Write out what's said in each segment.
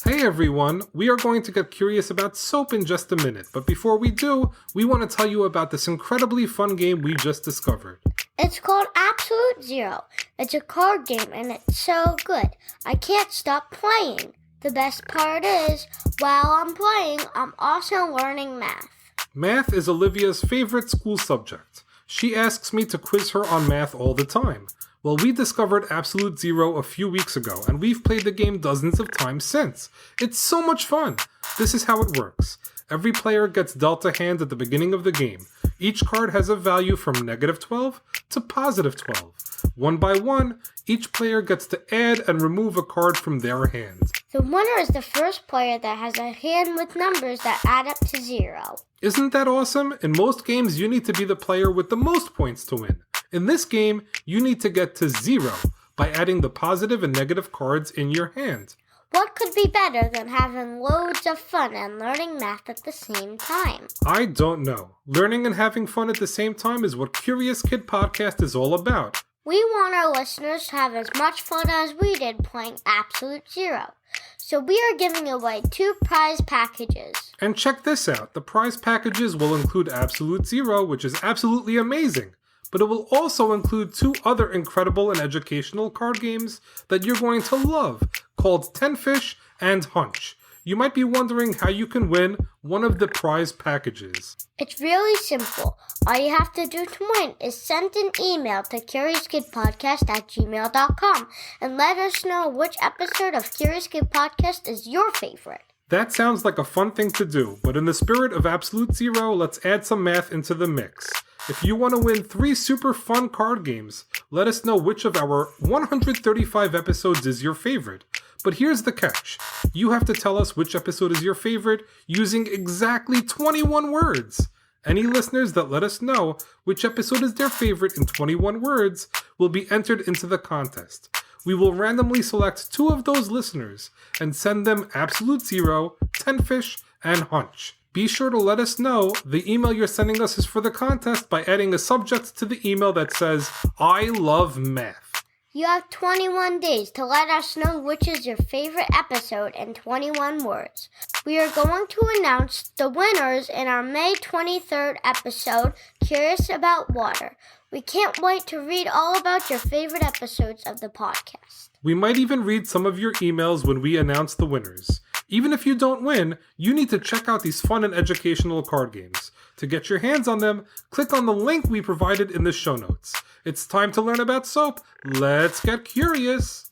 Hey everyone, we are going to get curious about soap in just a minute, but before we do, we want to tell you about this incredibly fun game we just discovered. It's called Absolute Zero. It's a card game and it's so good. I can't stop playing. The best part is, while I'm playing, I'm also learning math. Math is Olivia's favorite school subject. She asks me to quiz her on math all the time. Well, we discovered Absolute Zero a few weeks ago, and we've played the game dozens of times since. It's so much fun! This is how it works. Every player gets dealt a hand at the beginning of the game. Each card has a value from -12 to +12. One by one, each player gets to add and remove a card from their hand. The winner is the first player that has a hand with numbers that add up to 0. Isn't that awesome? In most games, you need to be the player with the most points to win. In this game, you need to get to 0 by adding the positive and negative cards in your hand. What could be better than having loads of fun and learning math at the same time? I don't know. Learning and having fun at the same time is what Curious Kid Podcast is all about. We want our listeners to have as much fun as we did playing Absolute Zero. So we are giving away 2 prize packages. And check this out. The prize packages will include Absolute Zero, which is absolutely amazing. But it will also include 2 other incredible and educational card games that you're going to love, called 10 Fish and Hunch. You might be wondering how you can win one of the prize packages. It's really simple. All you have to do to win is send an email to CuriousKidPodcast@gmail.com and let us know which episode of Curious Kid Podcast is your favorite. That sounds like a fun thing to do, but in the spirit of Absolute Zero, let's add some math into the mix. If you want to win 3 super fun card games, let us know which of our 135 episodes is your favorite. But here's the catch. You have to tell us which episode is your favorite using exactly 21 words. Any listeners that let us know which episode is their favorite in 21 words will be entered into the contest. We will randomly select 2 of those listeners and send them Absolute Zero, 10 Fish, and Hunch. Be sure to let us know the email you're sending us is for the contest by adding a subject to the email that says, I love math. You have 21 days to let us know which is your favorite episode in 21 words. We are going to announce the winners in our May 23rd episode, Curious About Water. We can't wait to read all about your favorite episodes of the podcast. We might even read some of your emails when we announce the winners. Even if you don't win, you need to check out these fun and educational card games. To get your hands on them, click on the link we provided in the show notes. It's time to learn about soap. Let's get curious!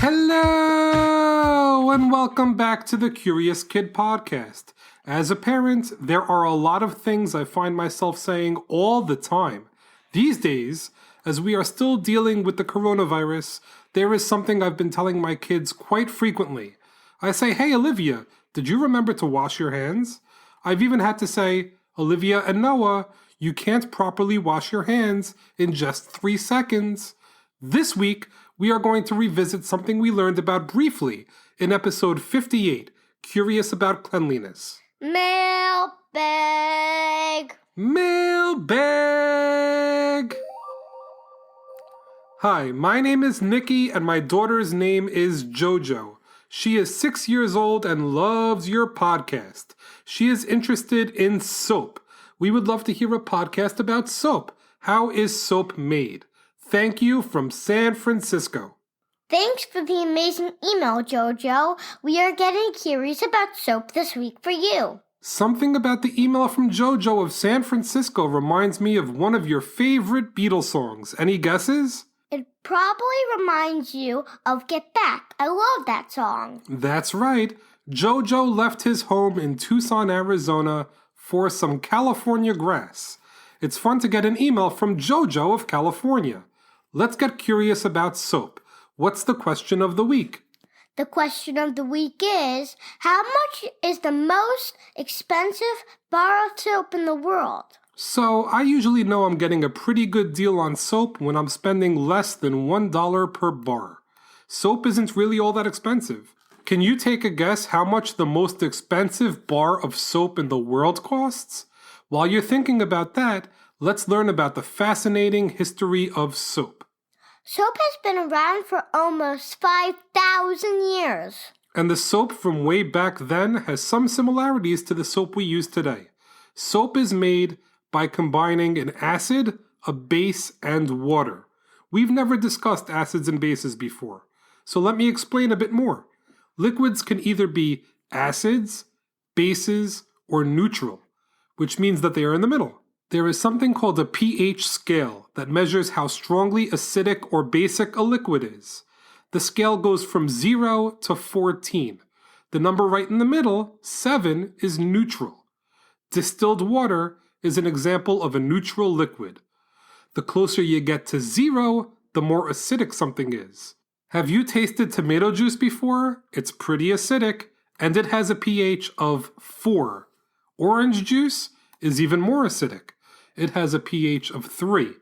Hello, and welcome back to the Curious Kid Podcast. As a parent, there are a lot of things I find myself saying all the time. These days, as we are still dealing with the coronavirus, there is something I've been telling my kids quite frequently. I say, hey Olivia, did you remember to wash your hands? I've even had to say, Olivia and Noah, you can't properly wash your hands in just 3 seconds. This week, we are going to revisit something we learned about briefly in episode 58, Curious About Cleanliness. Mailbag! Mailbag! Hi, my name is Nikki and my daughter's name is Jojo. She is 6 years old and loves your podcast. She is interested in soap. We would love to hear a podcast about soap. How is soap made? Thank you from San Francisco. Thanks for the amazing email, Jojo. We are getting curious about soap this week for you. Something about the email from Jojo of San Francisco reminds me of one of your favorite Beatles songs. Any guesses? It probably reminds you of Get Back. I love that song. That's right. Jojo left his home in Tucson, Arizona for some California grass. It's fun to get an email from Jojo of California. Let's get curious about soap. What's the question of the week? The question of the week is, how much is the most expensive bar of soap in the world? So I usually know I'm getting a pretty good deal on soap when I'm spending less than $1 per bar. Soap isn't really all that expensive. Can you take a guess how much the most expensive bar of soap in the world costs? While you're thinking about that, let's learn about the fascinating history of soap. Soap has been around for almost 5,000 years. And the soap from way back then has some similarities to the soap we use today. Soap is made by combining an acid, a base, and water. We've never discussed acids and bases before, so let me explain a bit more. Liquids can either be acids, bases, or neutral, which means that they are in the middle. There is something called a pH scale that measures how strongly acidic or basic a liquid is. The scale goes from 0 to 14. The number right in the middle, 7, is neutral. Distilled water is an example of a neutral liquid. The closer you get to 0, the more acidic something is. Have you tasted tomato juice before? It's pretty acidic, and it has a pH of 4. Orange juice is even more acidic. It has a pH of 3.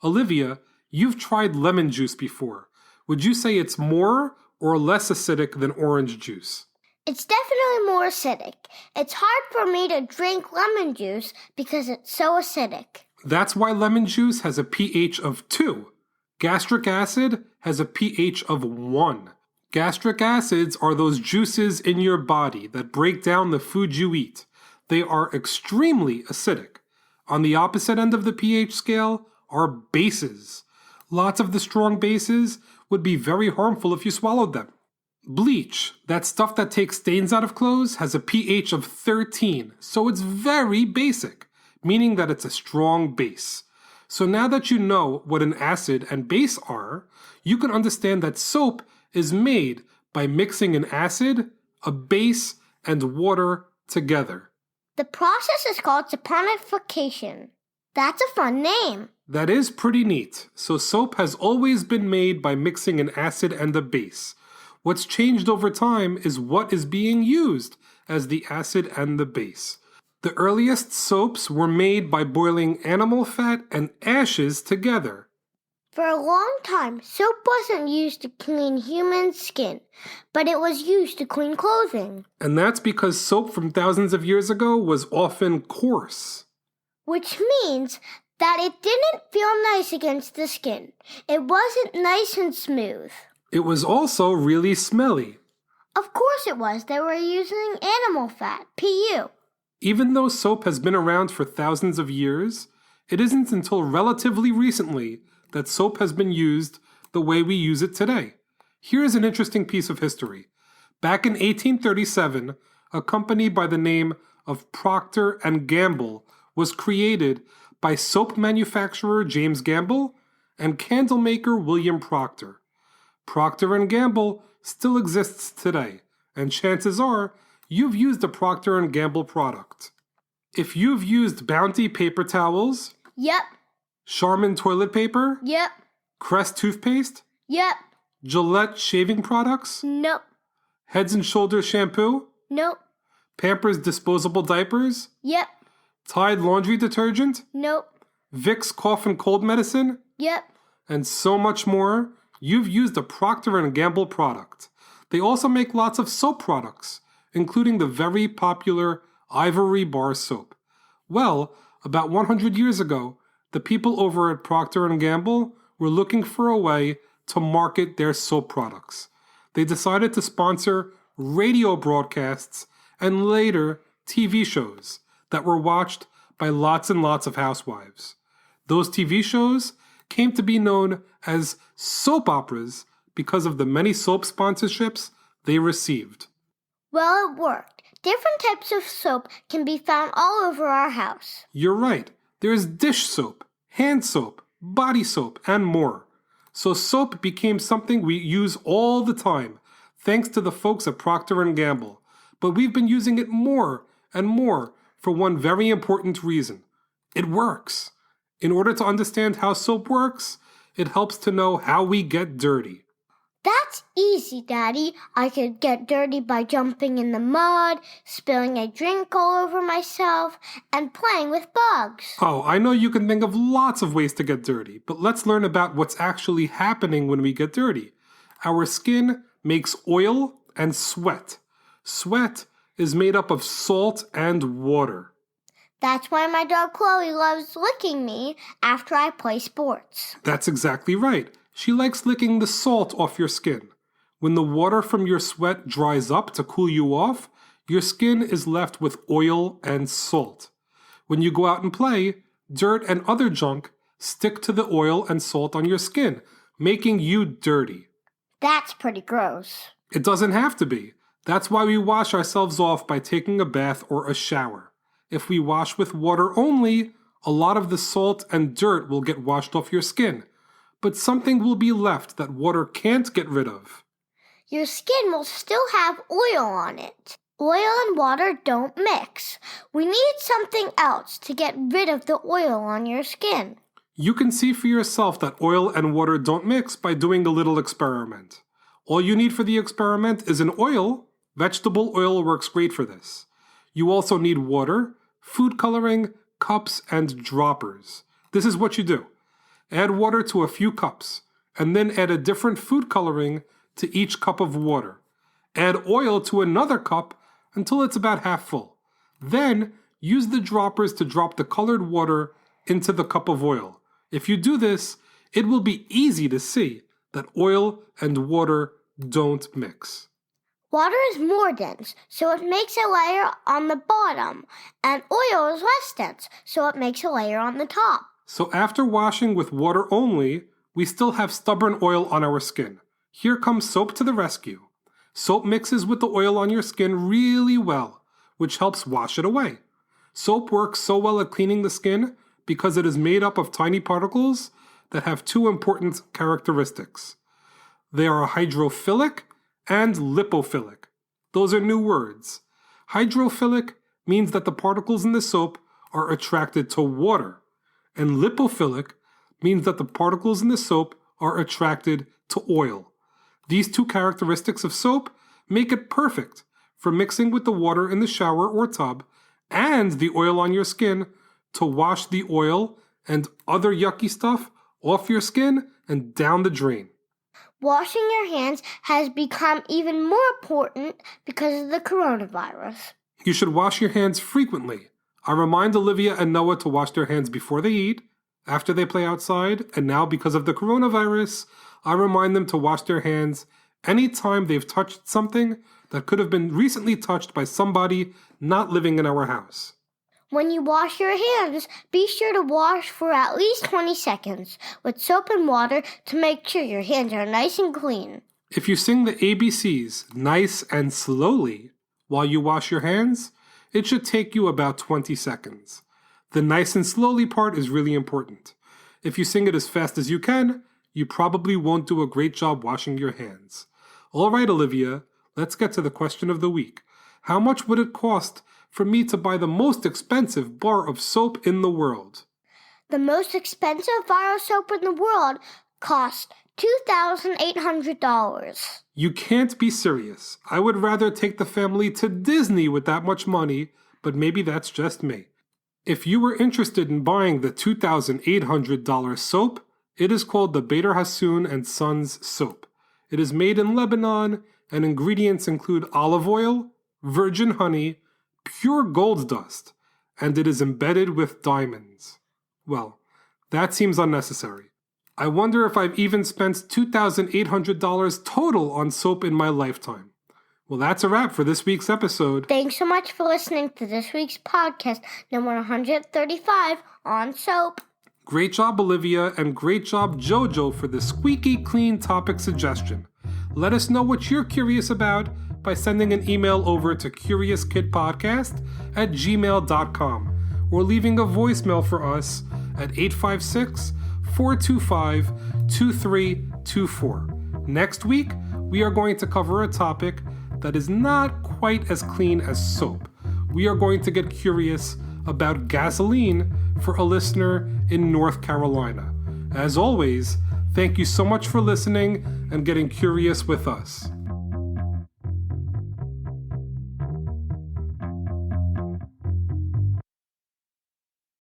Olivia, you've tried lemon juice before. Would you say it's more or less acidic than orange juice? It's definitely more acidic. It's hard for me to drink lemon juice because it's so acidic. That's why lemon juice has a pH of 2. Gastric acid has a pH of 1. Gastric acids are those juices in your body that break down the food you eat. They are extremely acidic. On the opposite end of the pH scale are bases. Lots of the strong bases would be very harmful if you swallowed them. Bleach, that stuff that takes stains out of clothes, has a pH of 13, so it's very basic, meaning that it's a strong base. So now that you know what an acid and base are, you can understand that soap is made by mixing an acid, a base, and water together. The process is called saponification. That's a fun name. That is pretty neat. So soap has always been made by mixing an acid and a base. What's changed over time is what is being used as the acid and the base. The earliest soaps were made by boiling animal fat and ashes together. For a long time, soap wasn't used to clean human skin, but it was used to clean clothing. And that's because soap from thousands of years ago was often coarse. Which means that it didn't feel nice against the skin. It wasn't nice and smooth. It was also really smelly. Of course it was. They were using animal fat, PU. Even though soap has been around for thousands of years, it isn't until relatively recently that soap has been used the way we use it today. Here's an interesting piece of history. Back in 1837, a company by the name of Procter & Gamble was created by soap manufacturer James Gamble and candle maker William Procter. Procter & Gamble still exists today, and chances are you've used a Procter & Gamble product. If you've used Bounty paper towels, Yep. Charmin toilet paper, Yep. Crest toothpaste, Yep. Gillette shaving products, Nope. Heads and Shoulders shampoo, Nope. Pampers disposable diapers, Yep. Tide laundry detergent, Nope. Vicks cough and cold medicine, Yep. and so much more, you've used a Procter & Gamble product. They also make lots of soap products, including the very popular Ivory Bar soap. Well, about 100 years ago, the people over at Procter & Gamble were looking for a way to market their soap products. They decided to sponsor radio broadcasts and later TV shows that were watched by lots and lots of housewives. Those TV shows came to be known as soap operas because of the many soap sponsorships they received. Well, it worked. Different types of soap can be found all over our house. You're right. There's dish soap, hand soap, body soap, and more. So soap became something we use all the time, thanks to the folks at Procter & Gamble. But we've been using it more and more for one very important reason. It works. In order to understand how soap works, it helps to know how we get dirty. That's easy, Daddy. I could get dirty by jumping in the mud, spilling a drink all over myself, and playing with bugs. Oh, I know you can think of lots of ways to get dirty, but let's learn about what's actually happening when we get dirty. Our skin makes oil and sweat. Sweat is made up of salt and water. That's why my dog Chloe loves licking me after I play sports. That's exactly right. She likes licking the salt off your skin. When the water from your sweat dries up to cool you off, your skin is left with oil and salt. When you go out and play, dirt and other junk stick to the oil and salt on your skin, making you dirty. That's pretty gross. It doesn't have to be. That's why we wash ourselves off by taking a bath or a shower. If we wash with water only, a lot of the salt and dirt will get washed off your skin, but something will be left that water can't get rid of. Your skin will still have oil on it. Oil and water don't mix. We need something else to get rid of the oil on your skin. You can see for yourself that oil and water don't mix by doing a little experiment. All you need for the experiment is an oil. Vegetable oil works great for this. You also need water, food coloring, cups, and droppers. This is what you do. Add water to a few cups, and then add a different food coloring to each cup of water. Add oil to another cup until it's about half full. Then use the droppers to drop the colored water into the cup of oil. If you do this, it will be easy to see that oil and water don't mix. Water is more dense, so it makes a layer on the bottom, and oil is less dense, so it makes a layer on the top. So after washing with water only, we still have stubborn oil on our skin. Here comes soap to the rescue. Soap mixes with the oil on your skin really well, which helps wash it away. Soap works so well at cleaning the skin because it is made up of tiny particles that have two important characteristics. They are hydrophilic and lipophilic. Those are new words. Hydrophilic means that the particles in the soap are attracted to water, and lipophilic means that the particles in the soap are attracted to oil. These two characteristics of soap make it perfect for mixing with the water in the shower or tub and the oil on your skin to wash the oil and other yucky stuff off your skin and down the drain. Washing your hands has become even more important because of the coronavirus. You should wash your hands frequently. I remind Olivia and Noah to wash their hands before they eat, after they play outside, and now because of the coronavirus, I remind them to wash their hands anytime they've touched something that could have been recently touched by somebody not living in our house. When you wash your hands, be sure to wash for at least 20 seconds with soap and water to make sure your hands are nice and clean. If you sing the ABCs nice and slowly while you wash your hands, it should take you about 20 seconds. The nice and slowly part is really important. If you sing it as fast as you can, you probably won't do a great job washing your hands. All right, Olivia, let's get to the question of the week. How much would it cost for me to buy the most expensive bar of soap in the world? The most expensive bar of soap in the world cost $2,800. You can't be serious. I would rather take the family to Disney with that much money, but maybe that's just me. If you were interested in buying the $2,800 soap, it is called the Bader Hassoun and Sons soap. It is made in Lebanon, and ingredients include olive oil, virgin honey, pure gold dust, and it is embedded with diamonds. Well, that seems unnecessary. I wonder if I've even spent $2,800 total on soap in my lifetime. Well, that's a wrap for this week's episode. Thanks so much for listening to this week's podcast, number 135 on soap. Great job, Olivia, and great job, Jojo, for the squeaky clean topic suggestion. Let us know what you're curious about by sending an email over to CuriousKidPodcast@gmail.com or leaving a voicemail for us at 856-425-2324. Next week, we are going to cover a topic that is not quite as clean as soap. We are going to get curious about gasoline for a listener in North Carolina. As always, Thank you so much for listening and getting curious with us.